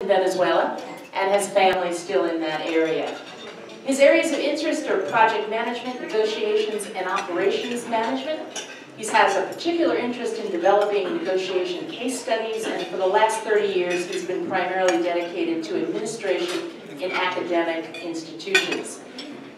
Venezuela and has family still in that area. His areas of interest are project management, negotiations, and operations management. He has a particular interest in developing negotiation case studies, and for the last 30 years he's been primarily dedicated to administration in academic institutions.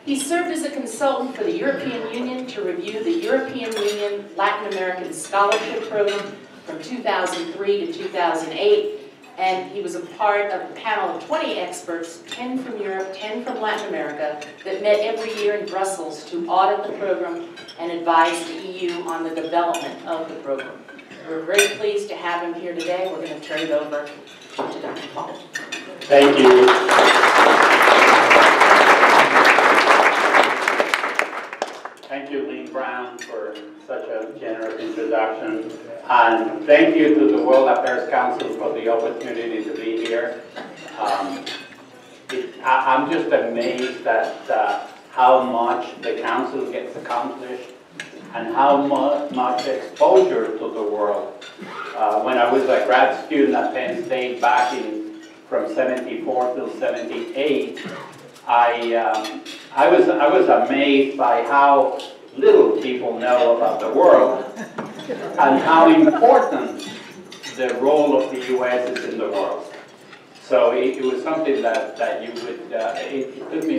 He served as a consultant for the European Union to review the European Union Latin American Scholarship Program from 2003 to 2008. And he was a part of a panel of 20 experts, 10 from Europe, 10 from Latin America, that met every year in Brussels to audit the program and advise the EU on the development of the program. We're very pleased to have him here today. We're going to turn it over to Dr. Paul. Thank you. Thank you, Lynn Brown, for such a generous introduction. And thank you to the World Affairs Council for the opportunity to be here. I'm just amazed at how much the Council gets accomplished and how much exposure to the world. When I was a grad student at Penn State back from 74 till 78, I was amazed by how little people know about the world and how important the role of the U.S. is in the world. So it was something that you would, it took me,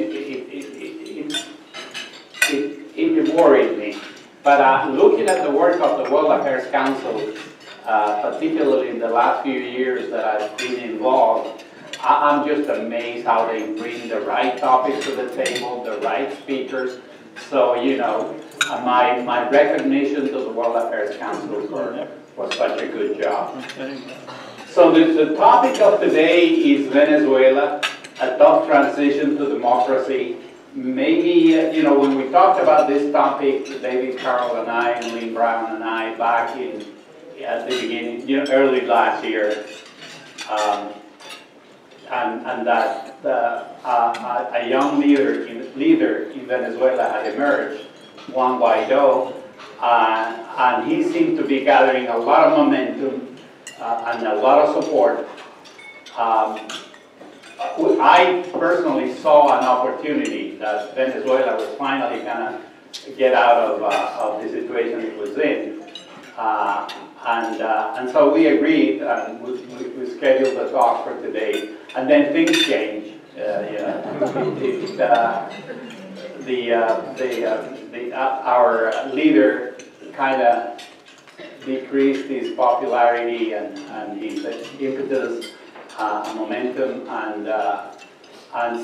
it worried me. But looking at the work of the World Affairs Council, particularly in the last few years that I've been involved, I'm just amazed how they bring the right topics to the table, the right speakers. So, you know, my recognition to the World Affairs Council for such a good job. So the topic of today is Venezuela, a tough transition to democracy. Maybe, you know, when we talked about this topic, David Carroll and I, and Lynn Brown and I, back at the beginning, you know, early last year, and that a young leader in Venezuela had emerged, Juan Guaido, and he seemed to be gathering a lot of momentum and a lot of support. I personally saw an opportunity that Venezuela was finally going to get out of the situation it was in. And so we agreed, and we scheduled a talk for today, and then things changed. Our leader kind of decreased his popularity and his impetus, momentum, and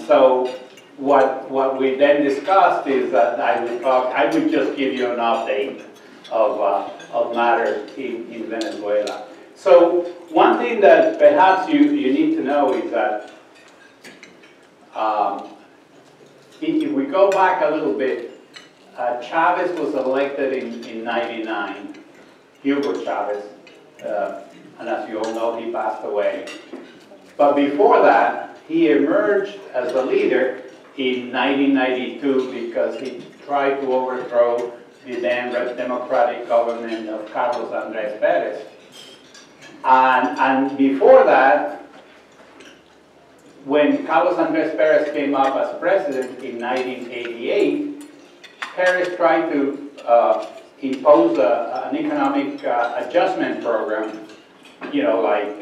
so what we then discussed is that I would just give you an update of matters in Venezuela. So one thing that perhaps you need to know is that if we go back a little bit, Chavez was elected in '99, Hugo Chavez, and as you all know, he passed away. But before that, he emerged as a leader in 1992 because he tried to overthrow the then democratic government of Carlos Andrés Pérez. And before that, when Carlos Andrés Pérez came up as president in 1988, Pérez tried to impose an economic adjustment program, you know, like,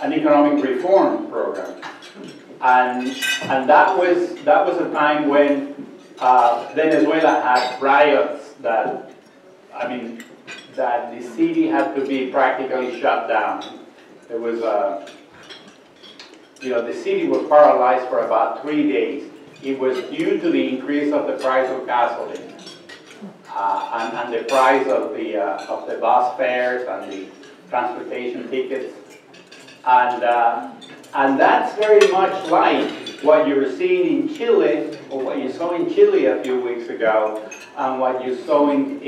an economic reform program. And that was a time when Venezuela had riots that the city had to be practically shut down. There was the city was paralyzed for about 3 days. It was due to the increase of the price of gasoline and the price of the bus fares and the transportation tickets, and that's very much like what you were seeing in Chile, or what you saw in Chile a few weeks ago, and what you saw in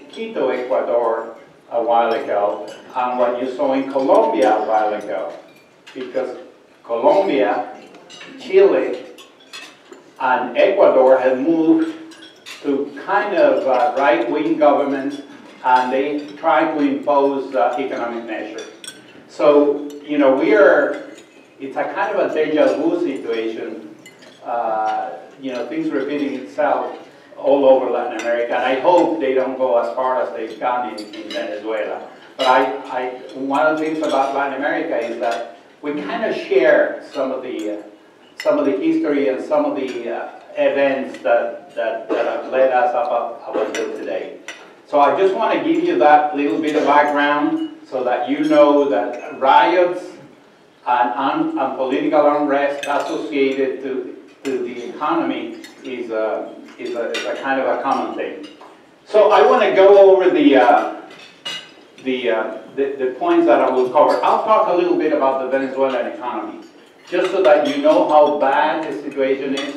Quito, Ecuador a while ago, and what you saw in Colombia a while ago. Because Colombia, Chile, and Ecuador had moved to kind of right-wing governments, and they tried to impose economic measures. So, it's a kind of a deja vu situation, things repeating itself all over Latin America, and I hope they don't go as far as they've gone in Venezuela. But one of the things about Latin America is that we kind of share some of the history and some of the events that have led us up until today. So I just want to give you that little bit of background so that you know that riots and political unrest associated to the economy is a kind of a common thing. So I want to go over the points that I will cover. I'll talk a little bit about the Venezuelan economy, just so that you know how bad the situation is,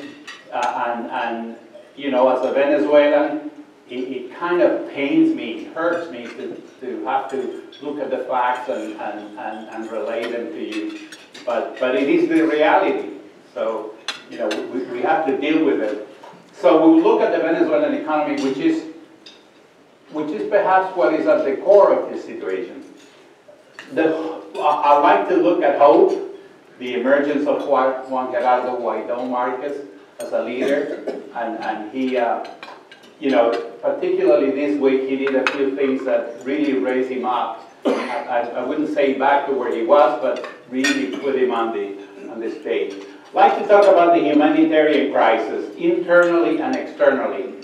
and as a Venezuelan, it kind of pains me, hurts me to have to look at the facts and relay them to you. But it is the reality. So, we have to deal with it. So we'll look at the Venezuelan economy, which is perhaps what is at the core of this situation. I like to look at hope, the emergence of Juan Gerardo Guaidó Marquez as a leader, and he, particularly this week, he did a few things that really raised him up. I wouldn't say back to where he was, but really put him on the stage. I'd like to talk about the humanitarian crisis, internally and externally.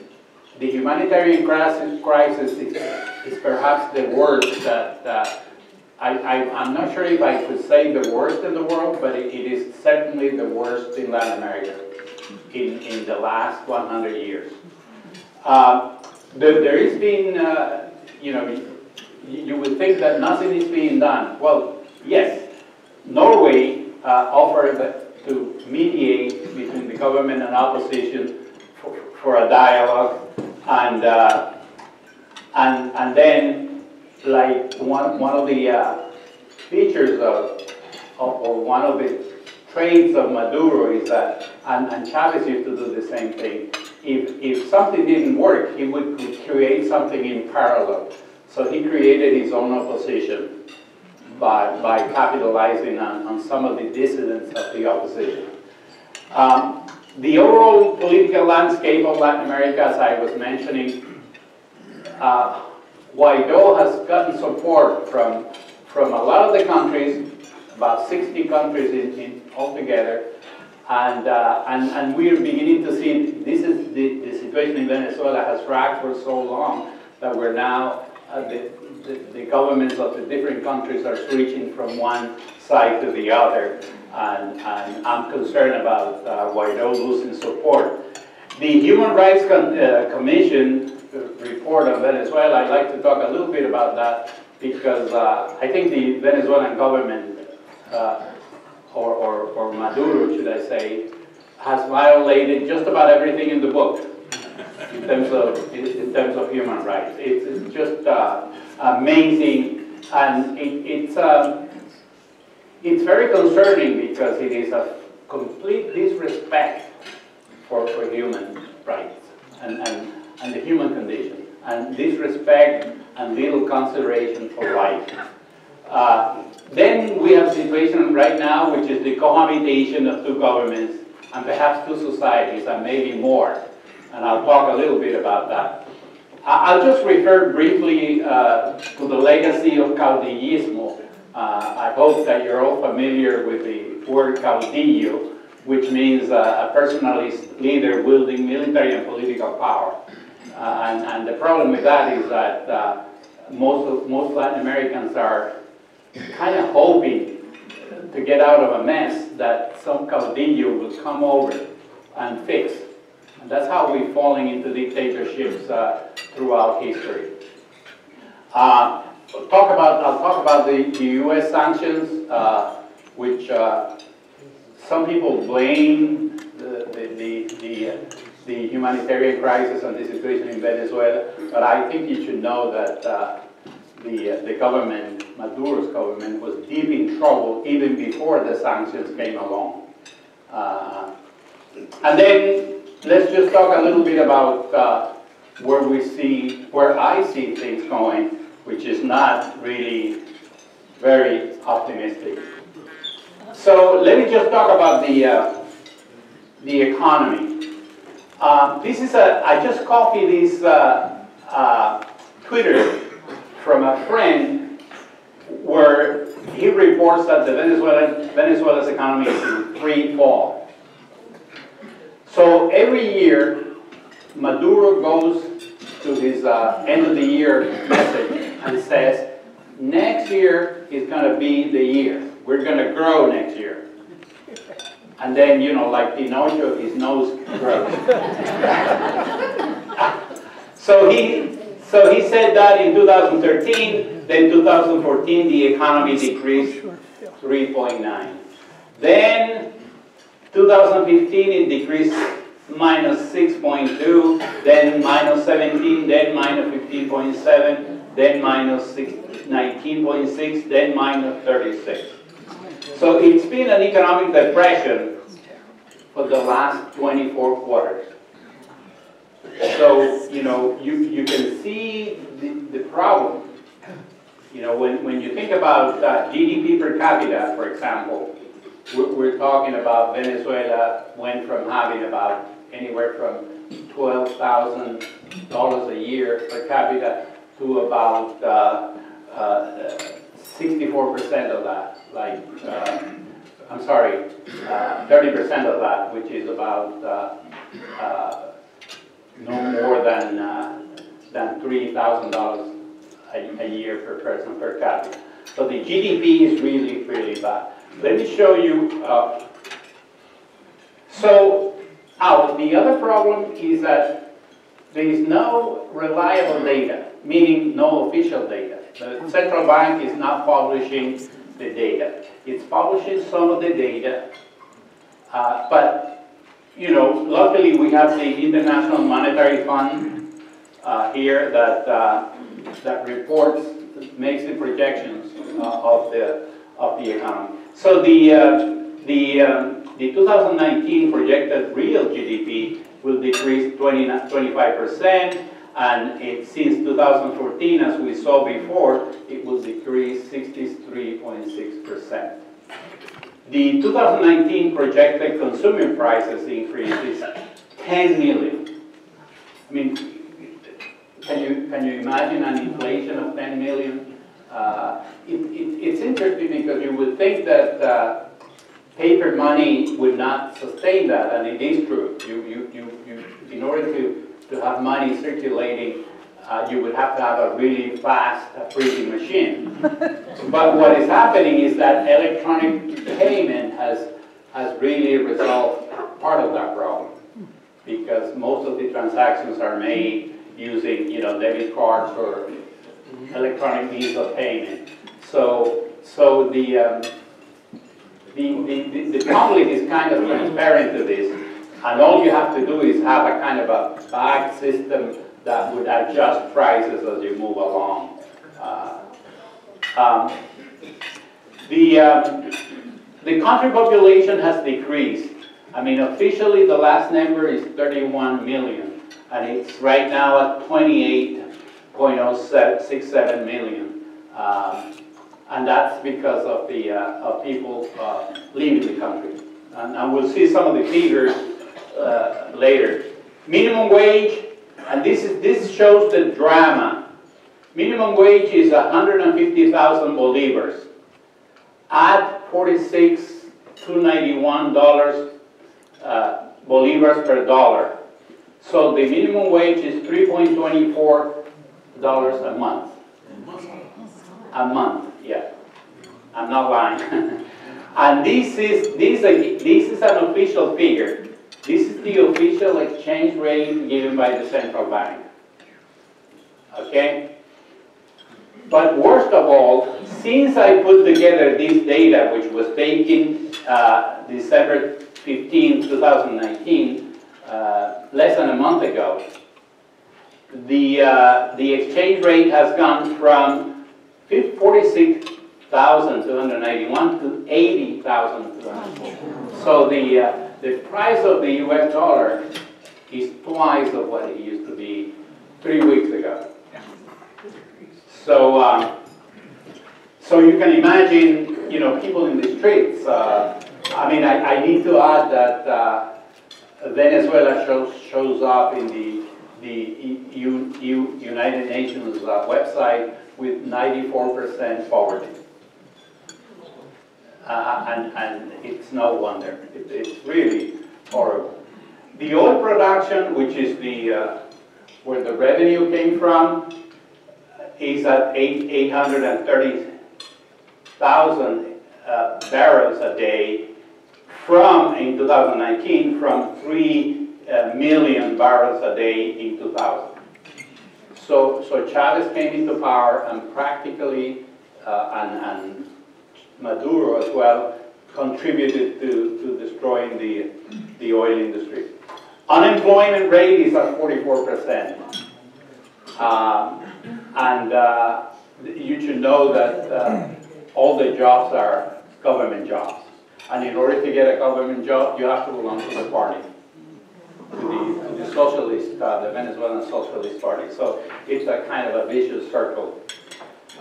The humanitarian crisis is perhaps the worst that I'm not sure if I could say the worst in the world, but it is certainly the worst in Latin America in the last 100 years. There has been, you would think that nothing is being done. Well, yes, Norway offered to mediate between the government and opposition for a dialogue, and then, like one of the features or one of the traits of Maduro is that, and Chavez used to do the same thing. If something didn't work, he would create something in parallel. So he created his own opposition by capitalizing on some of the dissidents of the opposition. The overall political landscape of Latin America, as I was mentioning, Guaidó has gotten support from a lot of the countries, about 60 countries in altogether, and we are beginning to see this is the situation in Venezuela has dragged for so long that we're now the governments of the different countries are switching from one side to the other, and I'm concerned about Guaidó losing support. The Human Rights Commission report on Venezuela, I'd like to talk a little bit about that, because I think the Venezuelan government, or Maduro, should I say, has violated just about everything in the book in terms of human rights. It's just amazing, and it's very concerning because it is a complete disrespect for human rights and the human condition, and disrespect and little consideration for life. Then we have a situation right now which is the cohabitation of two governments and perhaps two societies and maybe more, and I'll talk a little bit about that. I'll just refer briefly to the legacy of caudillismo. I hope that you're all familiar with the word caudillo, which means a personalist leader wielding military and political power. And the problem with that is that most Latin Americans are kind of hoping to get out of a mess that some caudillo will come over and fix. And that's how we're falling into dictatorships throughout history. I'll talk about the U.S. sanctions, which some people blame the humanitarian crisis and the situation in Venezuela, but I think you should know that the government, Maduro's government, was deep in trouble even before the sanctions came along. And then let's just talk a little bit about where I see things going, which is not really very optimistic. So let me just talk about the economy. I just copied this Twitter from a friend where he reports that the Venezuela's economy is in free fall. So every year, Maduro goes to his end of the year message and says, next year is going to be the year. We're going to grow next year. And then, you know, like Pinocchio, his nose grows. So he said that in 2013, then 2014, the economy decreased 3.9. Then 2015, it decreased minus 6.2, then minus 17, then minus 15.7, then minus 19.6, then minus 36. So it's been an economic depression for the last 24 quarters. So, you know, you can see the problem. You know, when you think about GDP per capita, for example, we're talking about Venezuela went from having about anywhere from $12,000 a year per capita to about 64% of that, like, I'm sorry, 30% of that, which is about no more than $3,000 a year per person per capita. So the GDP is really, really bad. Let me show you. The other problem is that there is no reliable data, meaning no official data. The central bank is not publishing the data. It's publishing some of the data, but you know, luckily we have the International Monetary Fund here that reports, makes the projections of the economy. So the 2019 projected real GDP will decrease 25%, and since 2014, as we saw before, it will decrease 63.6%. The 2019 projected consumer prices increase is 10 million. I mean, can you imagine an inflation of 10 million? It's interesting because you would think that paper money would not sustain that, and it is true. In order to have money circulating, you would have to have a really fast printing machine. But what is happening is that electronic payment has really resolved part of that problem, because most of the transactions are made using, you know, debit cards or electronic means of payment. So the public is kind of transparent to this, and all you have to do is have a kind of a bag system that would adjust prices as you move along. The country population has decreased. I mean, officially the last number is 31 million, and it's right now at 28.067 million. And that's because of the people leaving the country. And we'll see some of the figures later. Minimum wage, and this shows the drama. Minimum wage is 150,000 bolivars. Add $46,291 bolivars per dollar. So the minimum wage is $3.24 a month. A month, yeah. I'm not lying. And this is an official figure. This is the official exchange rate given by the central bank. Okay? But worst of all, since I put together this data, which was taken December 15, 2019, less than a month ago, the exchange rate has gone from 46,291 to 80,291. So the price of the US dollar is twice of what it used to be 3 weeks ago. So So you can imagine, you know, people in the streets. I mean, I need to add that Venezuela shows up in the United Nations website with 94% poverty. And it's no wonder. It's really horrible. The oil production, which is where the revenue came from, is at 830,000 barrels a day in 2019, from 3 million barrels a day in 2000. So Chavez came into power and practically, and Maduro as well, contributed to destroying the oil industry. Unemployment rate is at 44%. You should know that all the jobs are government jobs. And in order to get a government job, you have to belong to the party, to the socialist, the Venezuelan Socialist Party. So it's a kind of a vicious circle.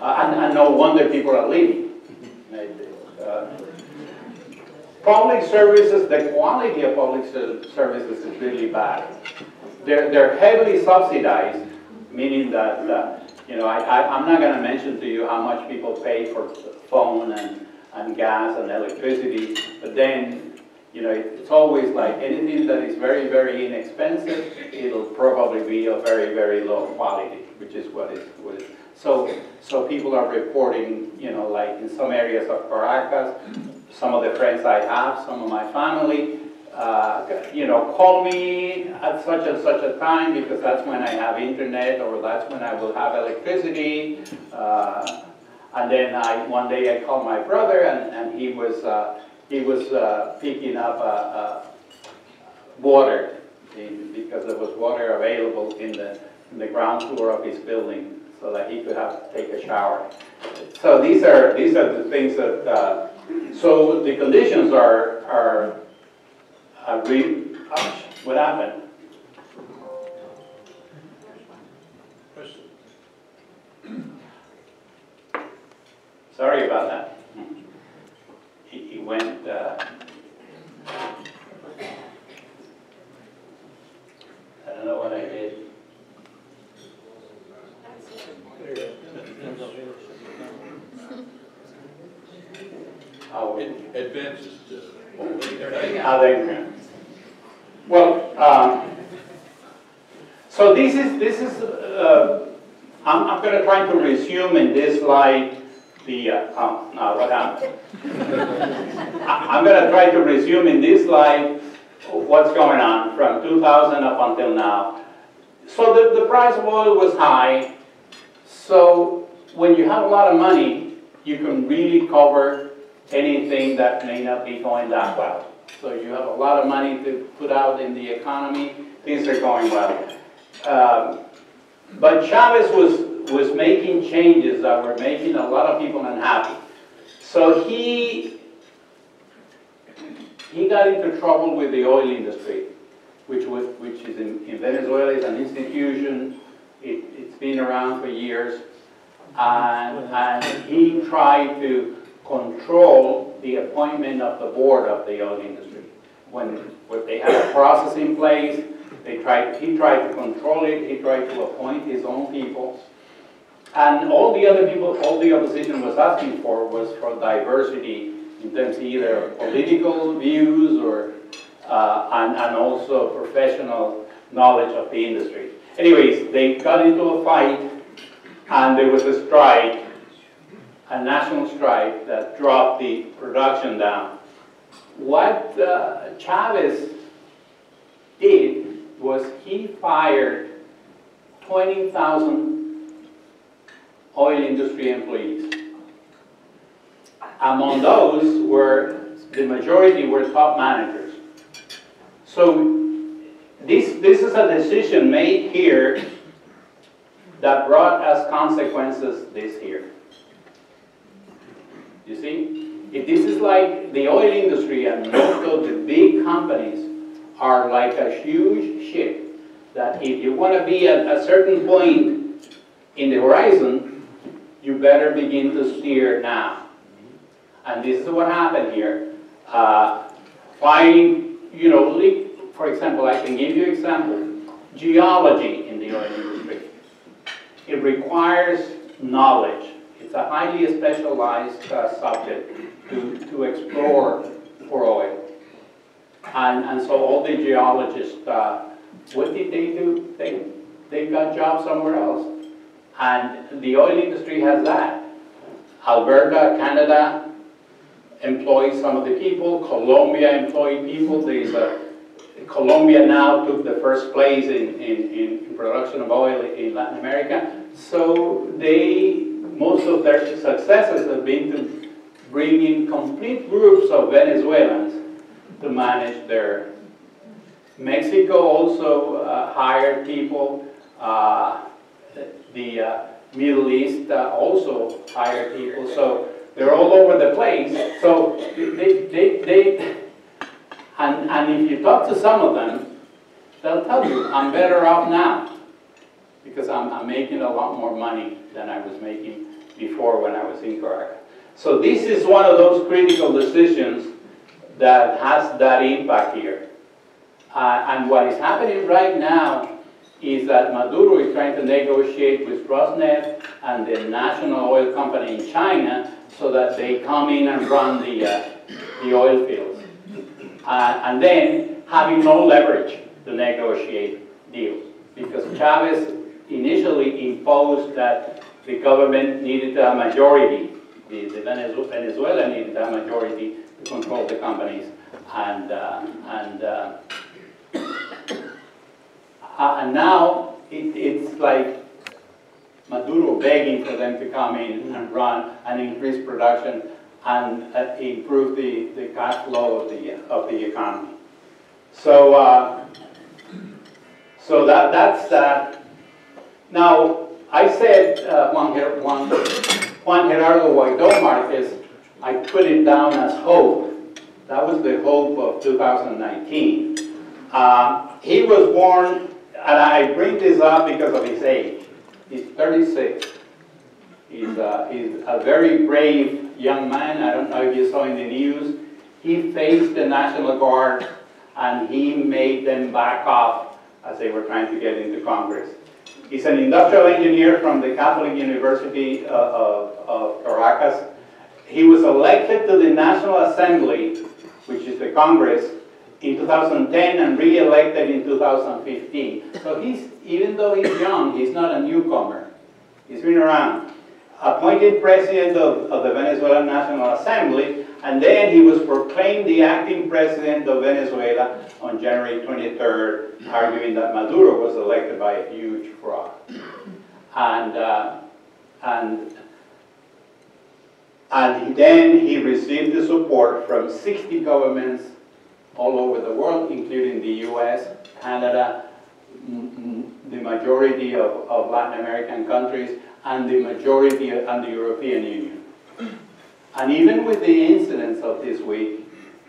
And no wonder people are leaving. Public services, the quality of public services is really bad. They're heavily subsidized, meaning that, you know, I'm not going to mention to you how much people pay for phone and gas and electricity, but then, you know, it's always like anything that is very, very inexpensive, it'll probably be of very, very low quality, which is what is. So people are reporting, you know, like in some areas of Caracas, some of the friends I have, some of my family, you know, call me at such and such a time because that's when I have internet or that's when I will have electricity. And then one day I called my brother and he was picking up water because there was water available in the ground floor of his building, so that he could take a shower. So these are the things that. So the conditions are really. Ouch! What happened? Sorry about that. He went. I don't know what I did. Advances to well, so this is I'm going to try to resume in this slide what happened? I'm going to try to resume in this slide what's going on from 2000 up until now. So the price of oil was high. So when you have a lot of money, you can really cover anything that may not be going that well. So you have a lot of money to put out in the economy, things are going well. But Chavez was making changes that were making a lot of people unhappy. So he got into trouble with the oil industry, which is in Venezuela is an institution. It's been around for years. And he tried to control the appointment of the board of the oil industry. When they had a process in place, he tried to control it, he tried to appoint his own people. And all the other people, all the opposition was asking for was for diversity in terms of either political views or, and also professional knowledge of the industry. Anyways, they got into a fight and there was a strike, a national strike that dropped the production down. What Chavez did was he fired 20,000 oil industry employees. Among those the majority were top managers. So this is a decision made here that brought as consequences this here. You see? If this is like the oil industry and most of the big companies are like a huge ship that if you want to be at a certain point in the horizon, you better begin to steer now. And this is what happened here. Finding, you know, for example, I can give you an example. Geology in the oil industry. It requires knowledge. It's a highly specialized subject to explore for oil. And so all the geologists, what did they do? They got jobs somewhere else. And the oil industry has that. Alberta, Canada, employs some of the people. Colombia employed people. Colombia now took the first place in production of oil in Latin America. So most of their successes have been to bring in complete groups of Venezuelans to manage their. Mexico also hired people. The Middle East also hired people. So they're all over the place. So and if you talk to some of them, they'll tell you, I'm better off now because I'm making a lot more money than I was making before when I was in Caracas. So this is one of those critical decisions that has that impact here. And what is happening right now is that Maduro is trying to negotiate with Rosneft and the national oil company in China so that they come in and run the oil fields. And then having no leverage to negotiate deals. Because Chavez initially imposed that the government needed a majority, the Venezuela needed a majority to control the companies. And now it's like Maduro begging for them to come in and run and increase production and improve the cash flow of the economy. So so that's that. Now I said Juan Gerardo Guaidó Marquez, I put it down as hope. That was the hope of 2019. He was born, and I bring this up because of his age. He's 36. He's a very brave young man. I don't know if you saw in the news. He faced the National Guard and he made them back off as they were trying to get into Congress. He's an industrial engineer from the Catholic University of Caracas. He was elected to the National Assembly, which is the Congress, in 2010 and re-elected in 2015. So even though he's young, he's not a newcomer. He's been around. Appointed president of the Venezuelan National Assembly, and then he was proclaimed the acting president of Venezuela on January 23rd, arguing that Maduro was elected by a huge fraud. And then he received the support from 60 governments all over the world, including the US, Canada, the majority of Latin American countries, and the majority and the European Union. And even with the incidents of this week,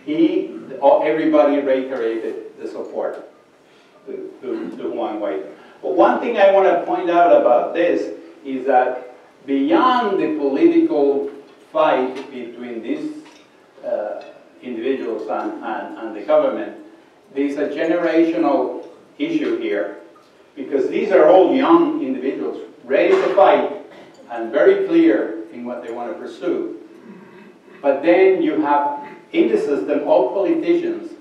everybody reiterated the support to Juan Guaidó. But one thing I want to point out about this is that beyond the political fight between these individuals and the government, there's a generational issue here, because these are all young individuals ready to fight and very clear in what they want to pursue. But then you have in the system all politicians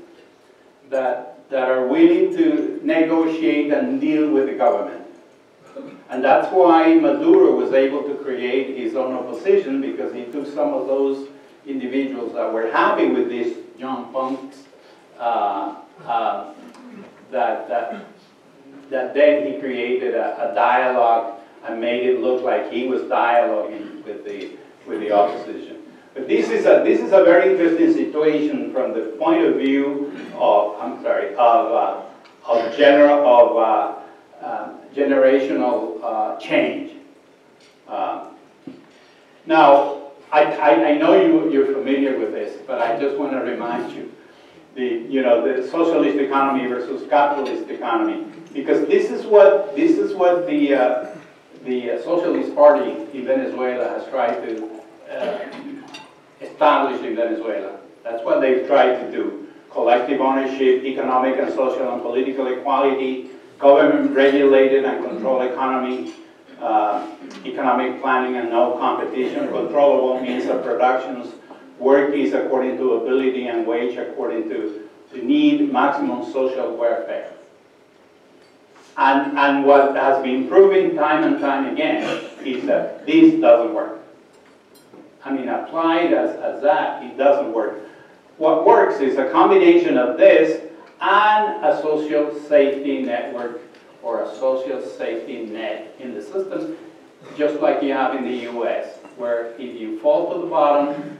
that are willing to negotiate and deal with the government. And that's why Maduro was able to create his own opposition, because he took some of those individuals that were happy with these young punks that then he created a dialogue and made it look like he was dialoguing with the opposition. But this is a very interesting situation from the point of view of generational change. Now, I know you're familiar with this, but I just want to remind you, the socialist economy versus capitalist economy, because this is what the the Socialist Party in Venezuela has tried to establish in Venezuela. That's what they've tried to do. Collective ownership, economic and social and political equality, government-regulated and controlled economy, economic planning and no competition, controllable means of productions, work is according to ability and wage according to need, maximum social welfare. And what has been proven time and time again is that this doesn't work. I mean, applied as that, it doesn't work. What works is a combination of this and a social safety network or a social safety net in the system, just like you have in the US, where if you fall to the bottom,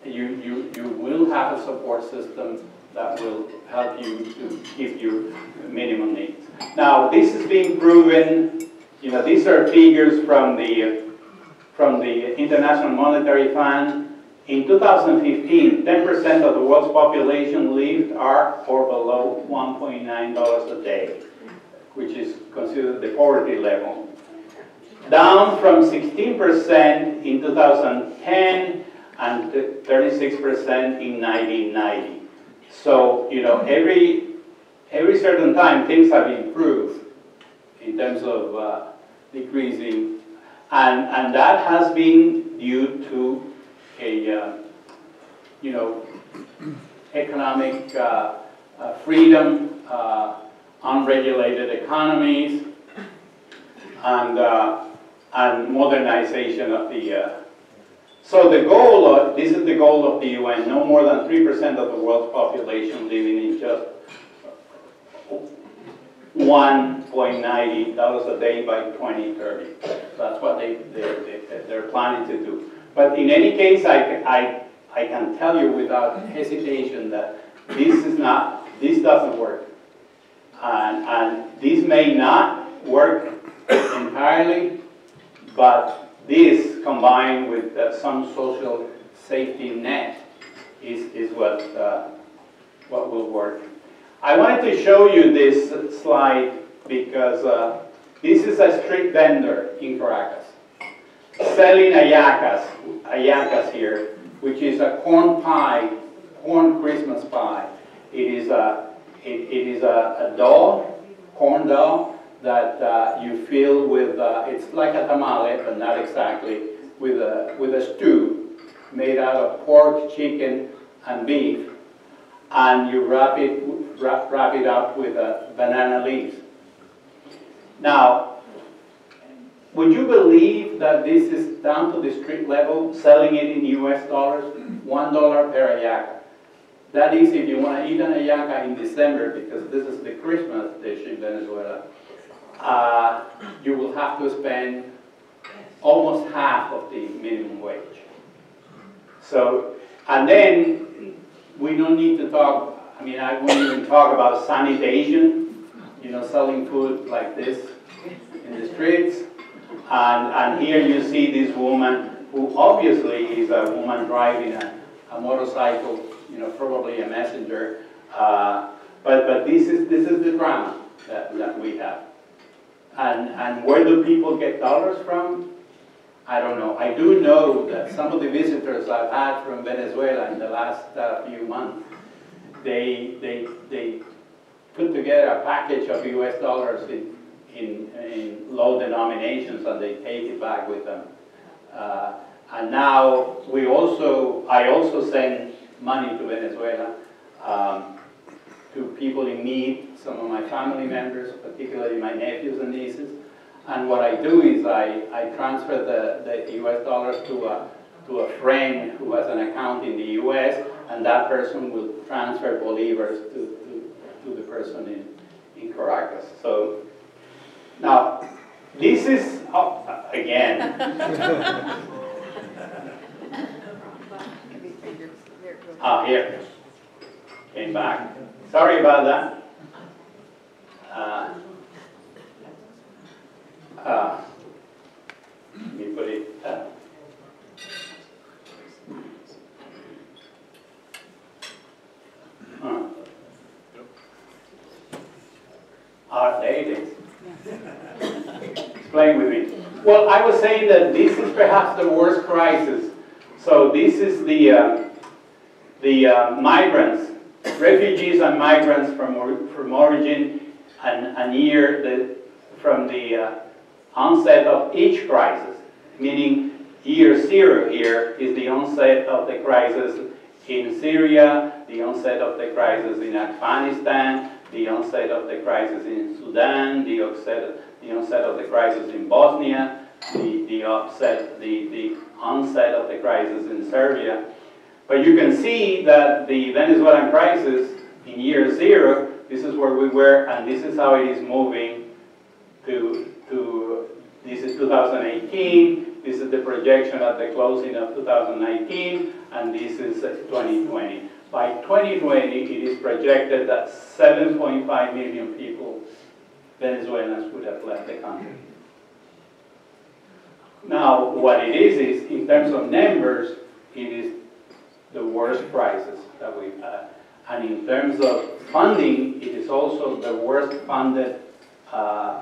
you will have a support system that will help you to keep your minimum needs. Now, this is being proven, you know, these are figures from the International Monetary Fund. In 2015, 10% of the world's population lived at or below $1.9 a day, which is considered the poverty level. Down from 16% in 2010 and 36% in 1990. So, you know, every certain time things have improved in terms of decreasing, and that has been due to a, you know, economic freedom, unregulated economies, and modernization of the. So the goal, this is the goal of the UN, no more than 3% of the world's population living in just $1.90 a day by 2030. So that's what they're planning to do. But in any case, I can tell you without hesitation that this doesn't work. And this may not work entirely, but this combined with some social safety net is what will work. I wanted to show you this slide because this is a street vendor in Caracas selling hallacas here, which is a corn pie, corn Christmas pie. It is a dough, corn dough, that you fill with, it's like a tamale, but not exactly, with a stew made out of pork, chicken, and beef, and you wrap it up with banana leaves. Now, would you believe that this is down to the street level, selling it in US dollars, $1 per hallaca? That is, if you want to eat an hallaca in December, because this is the Christmas dish in Venezuela, you will have to spend almost half of the minimum wage. So, and then we don't need to talk, I mean, I won't even talk about sanitation, you know, selling food like this in the streets. And here you see this woman who obviously is a woman driving a motorcycle, you know, probably a messenger. But this is the drama that we have. And where do people get dollars from? I don't know. I do know that some of the visitors I've had from Venezuela in the last few months, they put together a package of US dollars in low denominations, and they take it back with them. And now I also send money to Venezuela to people in need, some of my family members, particularly my nephews and nieces. And what I do is I transfer the US dollars to a friend who has an account in the US, and that person will transfer bolivars to the person in Caracas. So now, this is, again, here, came back. Sorry about that. Let me put it. There it is. It's playing with me. I was saying that this is perhaps the worst crisis. So this is the migrants, refugees and migrants from origin and year from the onset of each crisis, meaning year 0 here is the onset of the crisis in Syria, the onset of the crisis in Afghanistan, the onset of the crisis in Sudan, the onset of the crisis in Bosnia, the onset of the crisis in Serbia. But you can see that the Venezuelan crisis in year 0, this is where we were, and this is how it is moving to this is 2018, this is the projection at the closing of 2019, and this is 2020. By 2020, it is projected that 7.5 million people, Venezuelans, would have left the country. Now, what it is in terms of numbers, it is the worst crisis that we've had. And in terms of funding, it is also the worst funded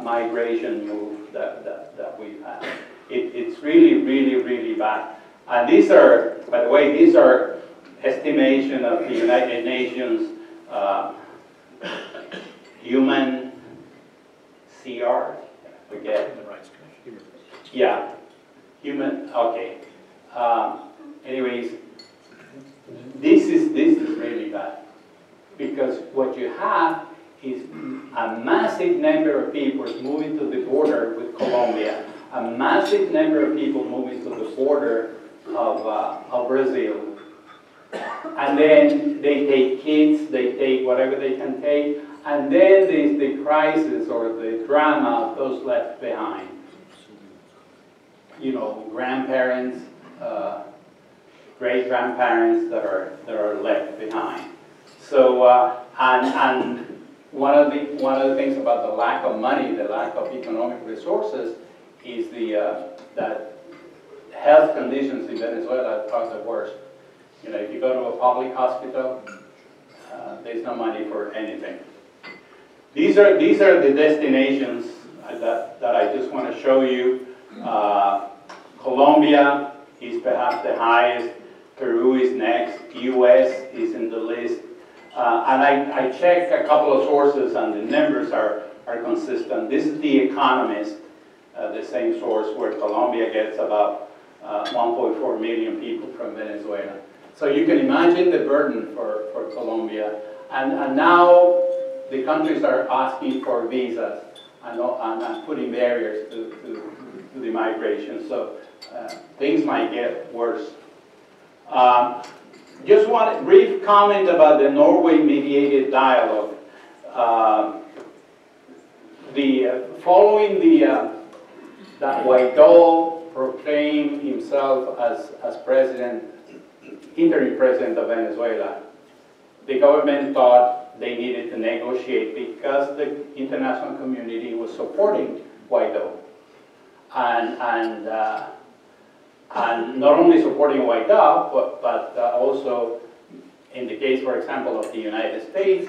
migration move that we've had. It's really, really, really bad. And these are, by the way, these are estimation of the United Nations human CR, forget. Human Rights Commission. Yeah, human, okay. Anyways, this is really bad. Because what you have is a massive number of people moving to the border with Colombia, a massive number of people moving to the border of Brazil. And then they take kids, they take whatever they can take, and then there's the crisis or the drama of those left behind. You know, grandparents, great-grandparents that are left behind. So, and one of the things about the lack of money, the lack of economic resources, is that health conditions in Venezuela are the worst. You know, if you go to a public hospital, there's no money for anything. These are the destinations that I just want to show you. Colombia is perhaps the highest. Peru is next. U.S. is in the list. And I checked a couple of sources, and the numbers are consistent. This is The Economist, the same source, where Colombia gets about 1.4 million people from Venezuela. So you can imagine the burden for Colombia. And now the countries are asking for visas and putting barriers to the migration. So things might get worse. Just one brief comment about the Norway-mediated dialogue. Following that Guaidó proclaimed himself as president, interim president of Venezuela, the government thought they needed to negotiate because the international community was supporting Guaidó. And not only supporting Guaidó, but also in the case, for example, of the United States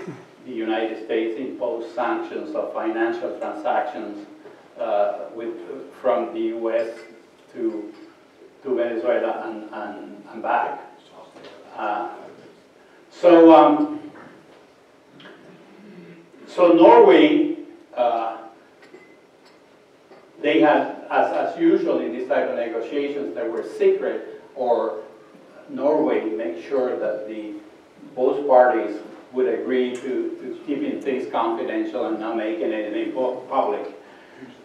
imposed sanctions of financial transactions from the U.S. to Venezuela and back. So Norway, they had, as usual in this type of negotiations, they were secret, or Norway make sure that both parties would agree to keeping things confidential and not making anything public.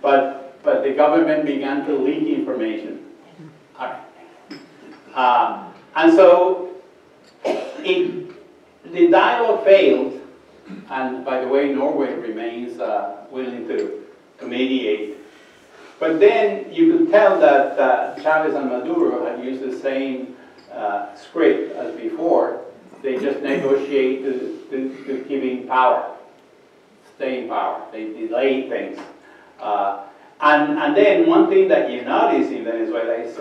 But the government began to leak information. And so the dialogue failed, and by the way, Norway remains willing to mediate. But then you could tell that Chavez and Maduro had used the same script as before. They just negotiate to keeping power, stay in power. They delay things. And then one thing that you notice in Venezuela is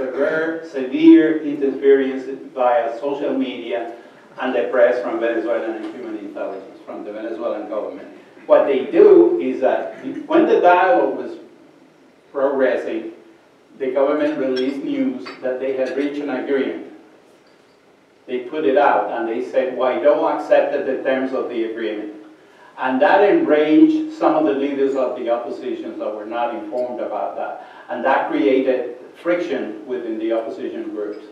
severe interference via social media and the press from Venezuelan and human intelligence, from the Venezuelan government. What they do is that when the dialogue was progressing, the government released news that they had reached an agreement. They put it out and they said Guaidó accepted the terms of the agreement. And that enraged some of the leaders of the opposition that were not informed about that. And that created friction within the opposition groups.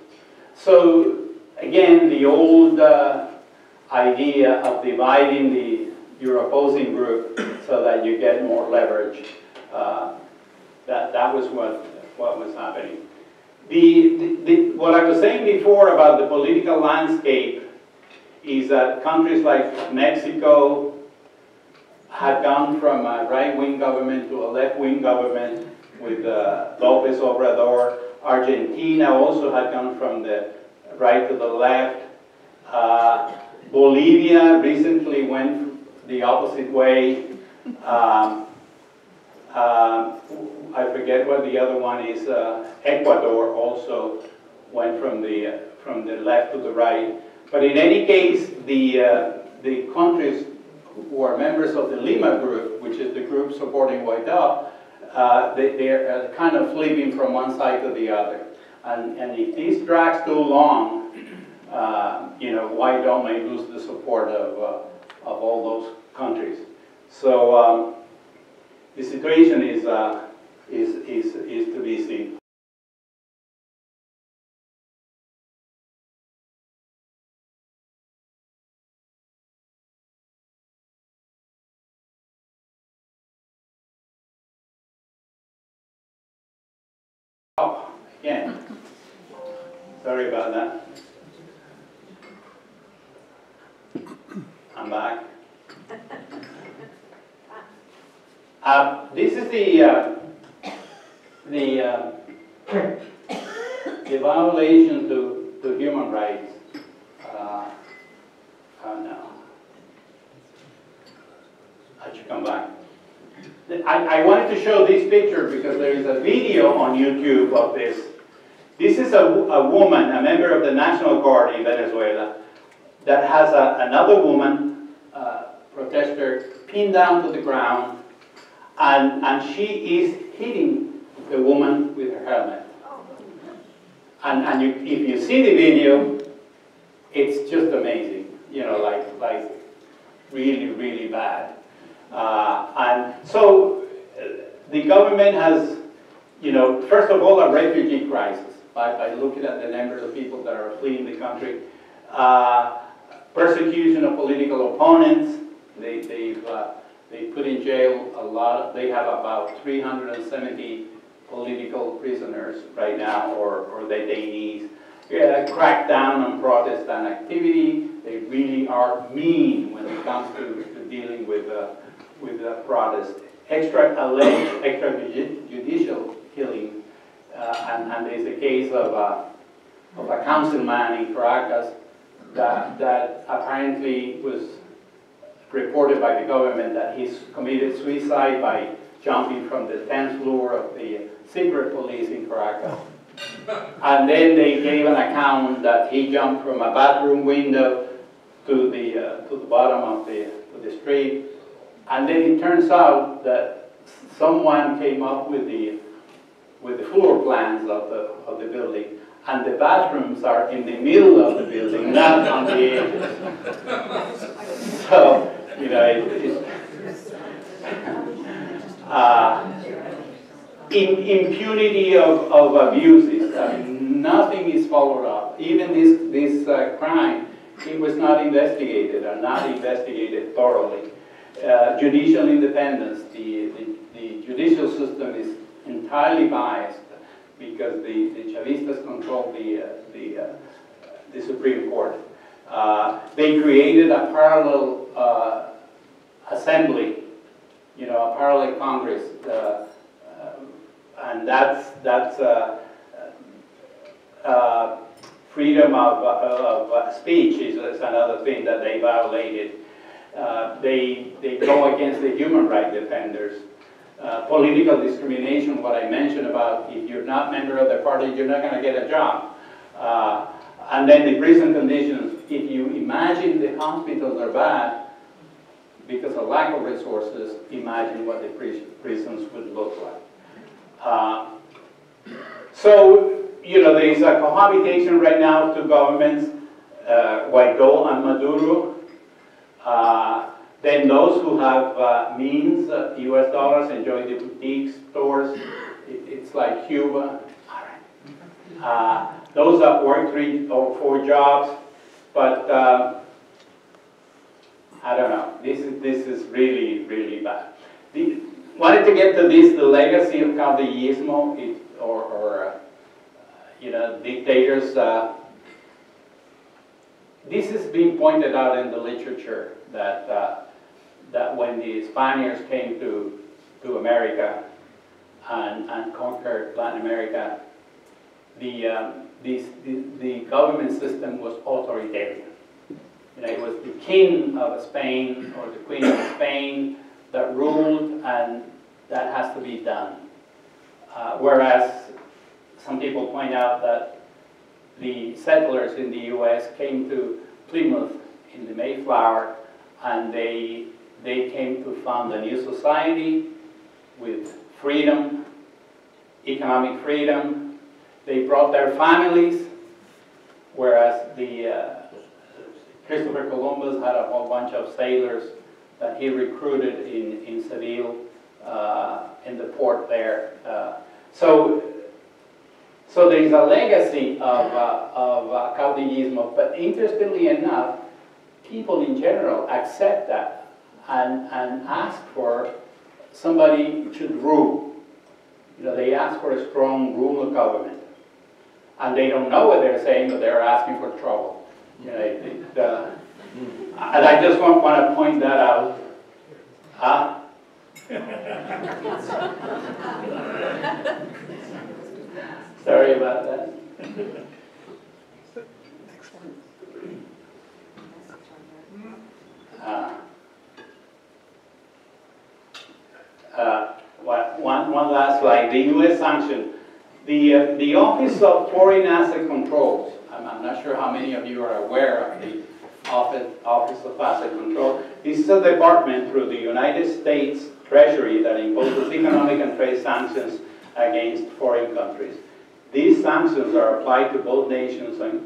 So again, the old idea of dividing your opposing group so that you get more leverage, that was what was happening. What I was saying before about the political landscape is that countries like Mexico had gone from a right-wing government to a left-wing government with López Obrador. Argentina also had gone from the right to the left. Bolivia recently went the opposite way. I forget what the other one is. Ecuador also went from the left to the right. But in any case, the countries who are members of the Lima group, which is the group supporting Guaidó, they're kind of flipping from one side to the other. And if this drags too long, Guaidó may lose the support of all those countries. So the situation is to be seen. Oh, again. Sorry about that. I'm back. This is the violation to human rights. No. I should come back. I wanted to show this picture because there is a video on YouTube of this. This is a woman, a member of the National Guard in Venezuela, that has another woman, protester, pinned down to the ground, and she is hitting the woman with her helmet. And if you see the video, it's just amazing, like really, really bad. And so the government has, first of all, a refugee crisis by looking at the number of people that are fleeing the country. Persecution of political opponents. They put in jail a lot. They have about 370 political prisoners right now, or detainees. Crack down on Protestant activity. They really are mean when it comes to dealing with protest. Alleged extrajudicial killing, and there's a case of a councilman in Caracas that apparently was reported by the government that he's committed suicide by jumping from the 10th floor of the secret police in Caracas. And then they gave an account that he jumped from a bathroom window to the bottom of the street. And then it turns out that someone came up with the floor plans of the building, and the bathrooms are in the middle of the building, not on the edges. So, impunity of abuses. I mean, nothing is followed up. Even this crime, it was not investigated, or not investigated thoroughly. Judicial independence. The judicial system is entirely biased because the Chavistas control the Supreme Court. They created a parallel assembly, a parallel Congress, and that's freedom of speech is another thing that they violated. They go against the human rights defenders. Political discrimination, what I mentioned about if you're not a member of the party, you're not going to get a job. And then the prison conditions, if you imagine the hospitals are bad because of lack of resources, imagine what the prisons would look like. So, you know, there is a cohabitation right now of two governments, Guaido and Maduro. Then those who have means, US dollars, enjoy the boutique stores. It's like Cuba. Those that work 3 or 4 jobs, but I don't know. This is really, really bad. Wanted to get to this, the legacy of caudillismo, or you know, dictators. This is being pointed out in the literature that that when the Spaniards came to America and conquered Latin America, the government system was authoritarian. You know, it was the king of Spain or the queen of Spain that ruled, and that has to be done. Whereas some people point out that the settlers in the U.S. came to Plymouth in the Mayflower, and they came to found a new society with freedom, economic freedom. They brought their families, whereas Christopher Columbus had a whole bunch of sailors that he recruited in Seville, in the port there. So there is a legacy of caudillismo, but interestingly enough, people in general accept that and ask for somebody should rule. You know, they ask for a strong rule of government. And they don't know what they're saying, but they're asking for trouble. You know, and I just want to point that out. Sorry about that. One last slide. The U.S. sanction. The Office of Foreign Asset Controls. I'm not sure how many of you are aware of the Office of Asset Control. This is a department through the United States Treasury that imposes economic and trade sanctions against foreign countries. These sanctions are applied to both nations and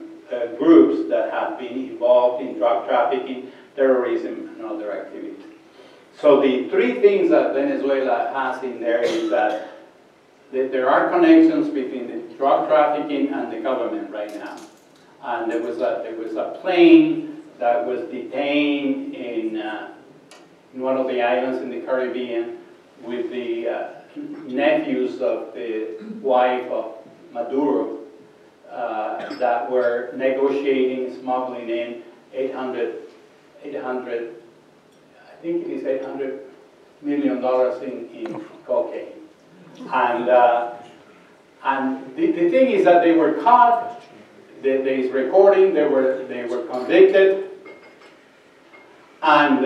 groups that have been involved in drug trafficking, terrorism, and other activities. So the 3 things that Venezuela has in there is that there are connections between the drug trafficking and the government right now. And there was a plane that was detained in one of the islands in the Caribbean with the nephews of the wife of Maduro that were negotiating, smuggling in 800, I think it is $800 million in cocaine. And the thing is that they were caught. There is recording. They were convicted. And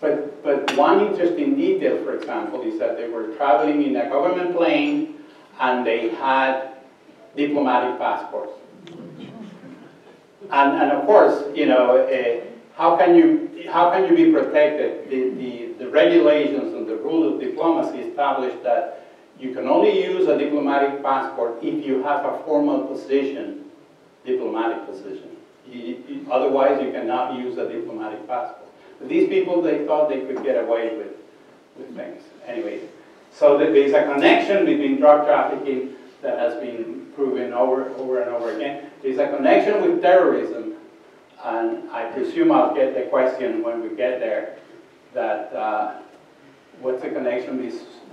but one interesting detail, for example, is that they were traveling in a government plane and they had diplomatic passports. And of course, you know, how can you be protected? The regulations and the rule of diplomacy establish that you can only use a diplomatic passport if you have a formal position, diplomatic position. Otherwise, you cannot use a diplomatic passport. But these people, they thought they could get away with things. Anyway, so there's a connection between drug trafficking that has been proven over and over again. There's a connection with terrorism, and I presume I'll get the question when we get there, that what's the connection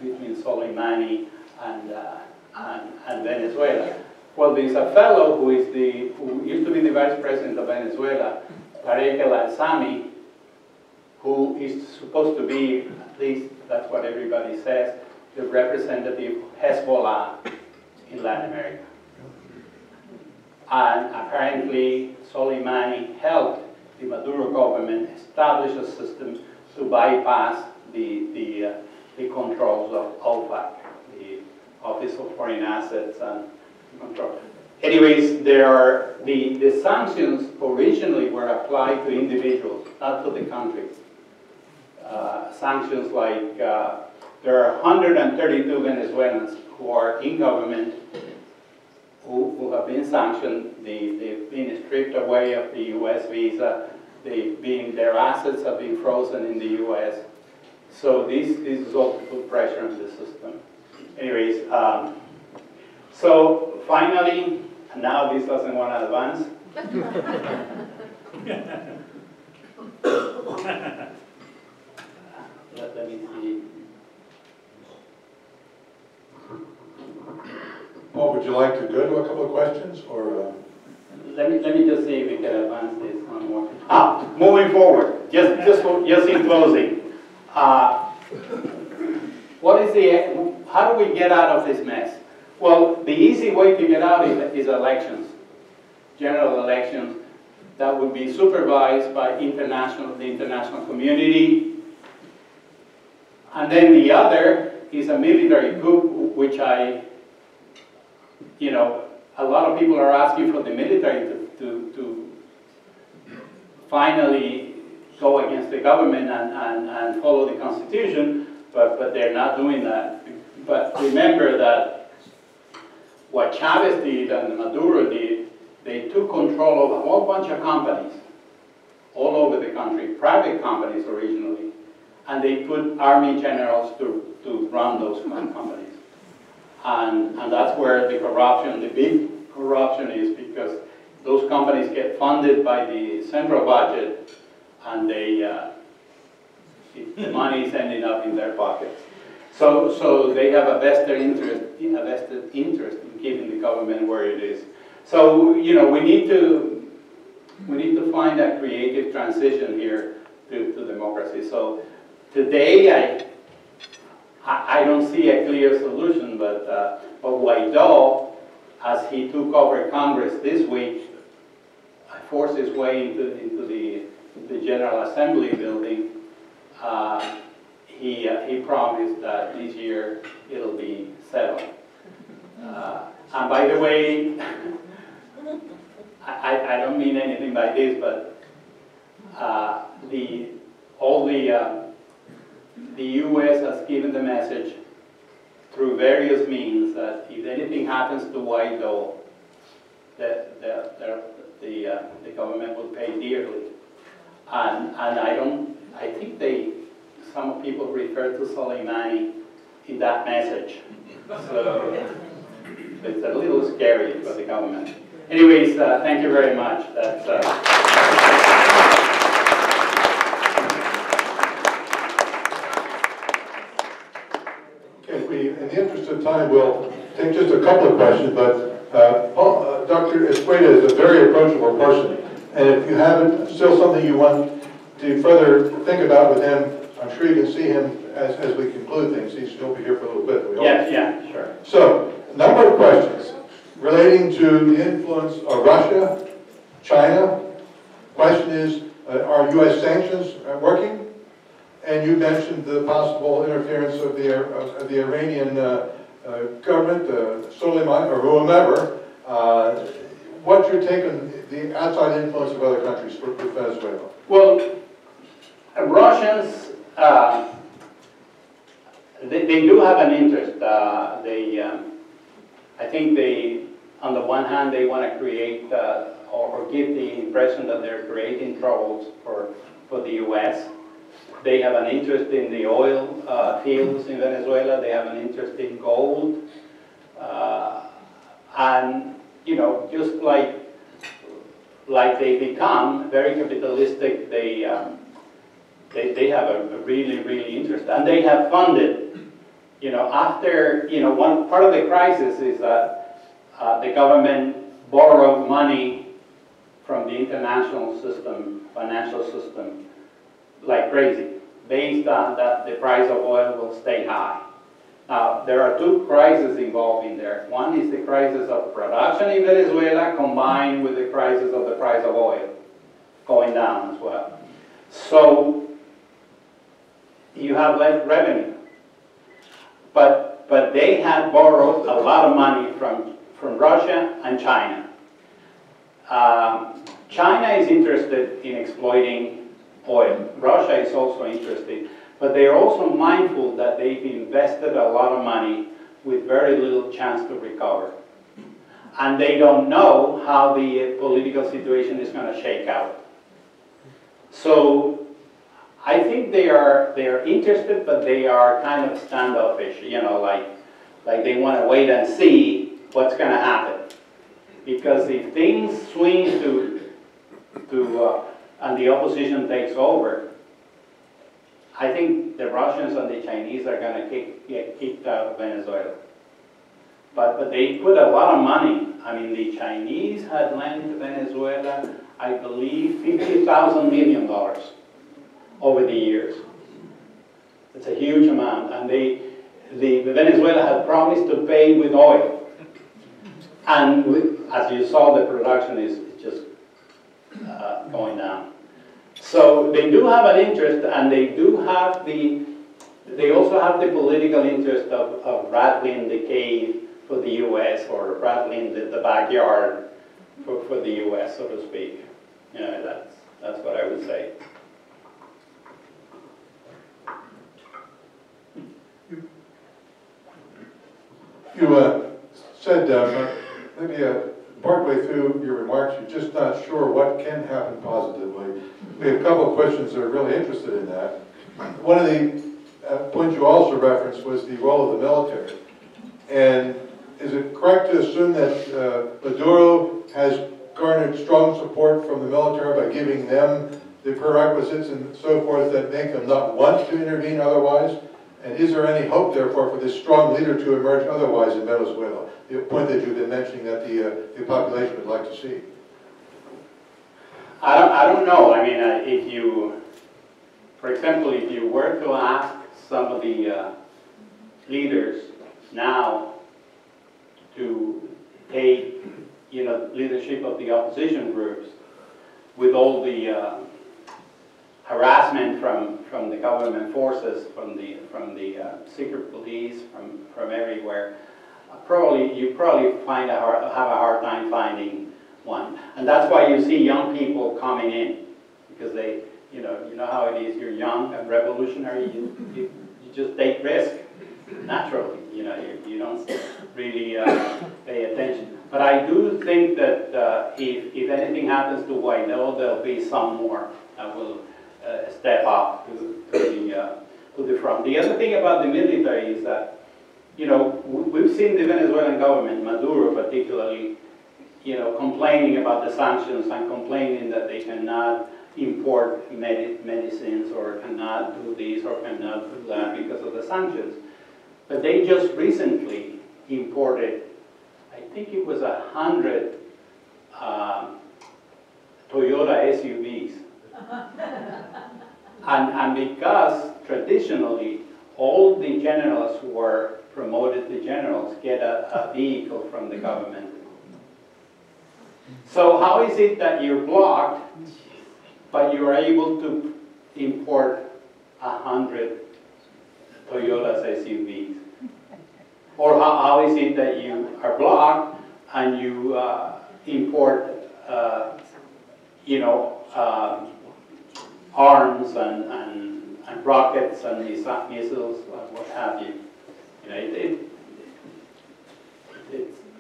between Soleimani and Venezuela? Well, there's a fellow who used to be the vice president of Venezuela, Tarek El-Assami, who is supposed to be, at least that's what everybody says, the representative of Hezbollah in Latin America. And apparently Soleimani helped the Maduro government establish a system to bypass the controls of OFAC, the Office of Foreign Assets and Control. Anyways, the sanctions originally were applied to individuals, not to the countries. Sanctions like There are 132 Venezuelans who are in government who have been sanctioned. They've been stripped away of the U.S. visa. Their assets have been frozen in the U.S. So this is also put pressure on the system. Anyways, so finally, now this doesn't want to advance. Let me see. Paul, would you like to go to a couple of questions, or? Let me just see if we can advance this one more. Moving forward, just in closing. How do we get out of this mess? Well, the easy way to get out is elections, general elections that would be supervised by the international community. And then the other is a military coup, which a lot of people are asking for the military to finally go against the government and follow the Constitution, but they're not doing that. But remember that what Chavez did and Maduro did, they took control of a whole bunch of companies all over the country, private companies originally, and they put army generals to run those companies. And that's where the corruption, the big corruption is, because those companies get funded by the central budget, and the money is ending up in their pockets. So they have a vested interest in keeping the government where it is. So we need to find a creative transition here to democracy. So today I don't see a clear solution, but Guaidó, as he took over Congress this week, forced his way into the General Assembly building. He promised that this year it'll be settled. And by the way, I don't mean anything by this, but the U.S. has given the message through various means that if anything happens to Guaidó, the government will pay dearly. And I think some people refer to Soleimani in that message. So it's a little scary for the government. Anyways, thank you very much. In the interest of time, we'll take just a couple of questions, but Dr. Esqueda is a very approachable person, and if you have still something you want to further think about with him, I'm sure you can see him as we conclude things. He'll be here for a little bit. Yeah, sure. So, a number of questions relating to the influence of Russia, China. Question is, are U.S. sanctions working? And you mentioned the possible interference of the Iranian government, Soleimani, or whomever. What's your take on the outside influence of other countries for Venezuela? Well, Russians, they do have an interest. I think on the one hand, they want to create or give the impression that they're creating troubles for the U.S. They have an interest in the oil fields in Venezuela. They have an interest in gold. And, just like they become very capitalistic, they have a really, really interest. And they have funded, after, one part of the crisis is that the government borrowed money from the international system, financial system, like crazy, based on that the price of oil will stay high. Now, there are two crises involved in there. One is the crisis of production in Venezuela combined with the crisis of the price of oil going down as well. So, you have less revenue. But they had borrowed a lot of money from Russia and China. China is interested in exploiting oil. Russia is also interested. But they're also mindful that they've invested a lot of money with very little chance to recover. And they don't know how the political situation is going to shake out. So I think they are interested, but they are kind of standoffish, you know, like they want to wait and see what's going to happen. Because if things swing and the opposition takes over, I think the Russians and the Chinese are going to get kicked out of Venezuela. But they put a lot of money. I mean, the Chinese had lent Venezuela, I believe, $50,000 million over the years. It's a huge amount. And Venezuela had promised to pay with oil. And as you saw, the production is just going down. So they do have an interest, and they also have the political interest of rattling the cave for the U.S. or rattling the backyard for the U.S., so to speak. You know, that's what I would say. You said maybe partway through your remarks, you're just not sure what can happen positively. We have a couple of questions that are really interested in that. One of the points you also referenced was the role of the military. And is it correct to assume that Maduro has garnered strong support from the military by giving them the prerequisites and so forth that make them not want to intervene otherwise? And is there any hope, therefore, for this strong leader to emerge otherwise in Venezuela? The point that you've been mentioning that the population would like to see. I don't know. I mean, for example, if you were to ask some of the leaders now to take, you know, leadership of the opposition groups with all the harassment from the government forces, from the secret police, from everywhere, you probably have a hard time finding one. And that's why you see young people coming in, because they, you know how it is. You're young and revolutionary. You just take risk naturally. You know, you don't really pay attention. But I do think that if anything happens to Guaido, there'll be some more that will step up to the front. The other thing about the military is that, you know, we've seen the Venezuelan government, Maduro particularly, you know, complaining about the sanctions and complaining that they cannot import medicines or cannot do this or cannot do that because of the sanctions. But they just recently imported, I think it was 100 Toyota SUVs. And because traditionally all the generals who were promoted to generals get a vehicle from the government. So how is it that you're blocked, but you are able to import 100 Toyotas SUVs? Or how is it that you are blocked and you import, you know, arms and rockets and missiles and what have you? You know,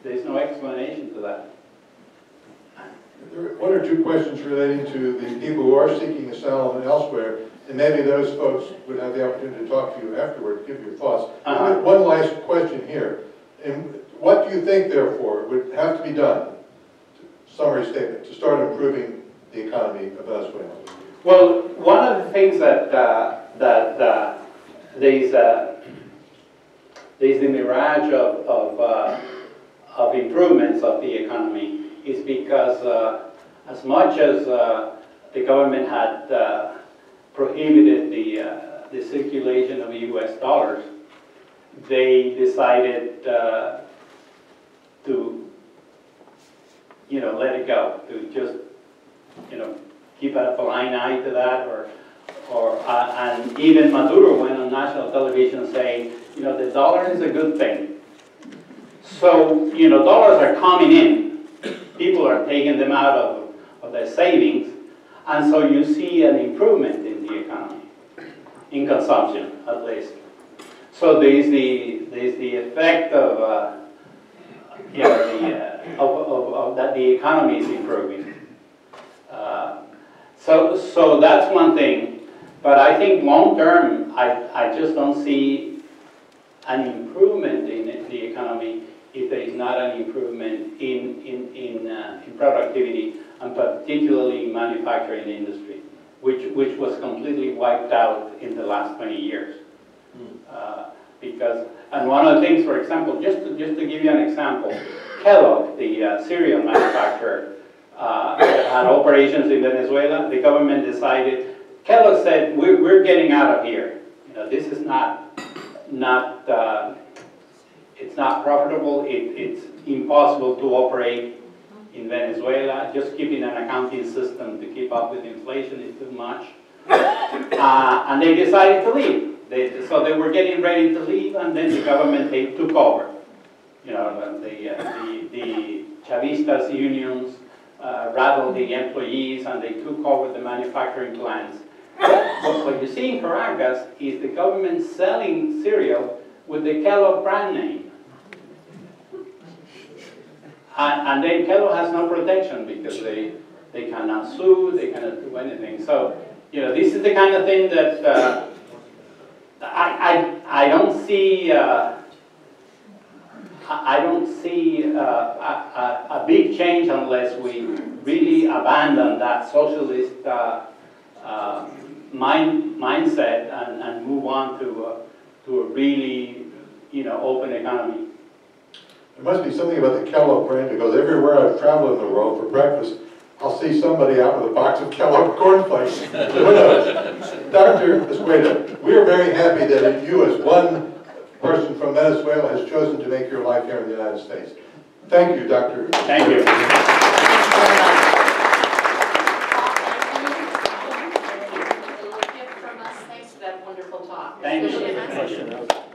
there's no explanation to that. There are one or two questions relating to the people who are seeking asylum elsewhere, and maybe those folks would have the opportunity to talk to you afterward, give your thoughts. One last question here. And what do you think, therefore, would have to be done, summary statement, to start improving the economy of Venezuela? Well, one of the things that there's the mirage of improvements of the economy is because as much as the government had prohibited the circulation of US dollars, they decided to, you know, let it go, to just, you know, keep a blind eye to that, and even Maduro went on national television saying, you know, the dollar is a good thing. So, you know, dollars are coming in. People are taking them out of their savings, and so you see an improvement in the economy. in consumption, at least. So there's the effect of that the economy is improving. So that's one thing, but I think long term, I just don't see an improvement in the economy if there is not an improvement in productivity, and particularly in manufacturing industry, which was completely wiped out in the last 20 years. And one of the things, for example, just to give you an example, Kellogg, the cereal manufacturer, that had operations in Venezuela, the government decided, Kellogg said, we're getting out of here. You know, this is it's not profitable, it's impossible to operate in Venezuela. Just keeping an accounting system to keep up with inflation is too much. And they decided to leave. So they were getting ready to leave, and then the government took over. You know, the Chavistas unions rattled the employees, and they took over the manufacturing plants. But what you see in Caracas is the government selling cereal with the Kellogg brand name. And then Kellogg has no protection because they cannot sue, they cannot do anything. So, you know, this is the kind of thing that I don't see a big change unless we really abandon that socialist mindset and move on to a really, you know, open economy. There must be something about the Kellogg brand, because everywhere I've traveled in the world for breakfast, I'll see somebody out with a box of Kellogg cornflakes. Dr. Esqueda, we are very happy that you, as one person from Venezuela, has chosen to make your life here in the United States. Thank you, Dr. Thank you. Thanks for that wonderful talk. Thank you.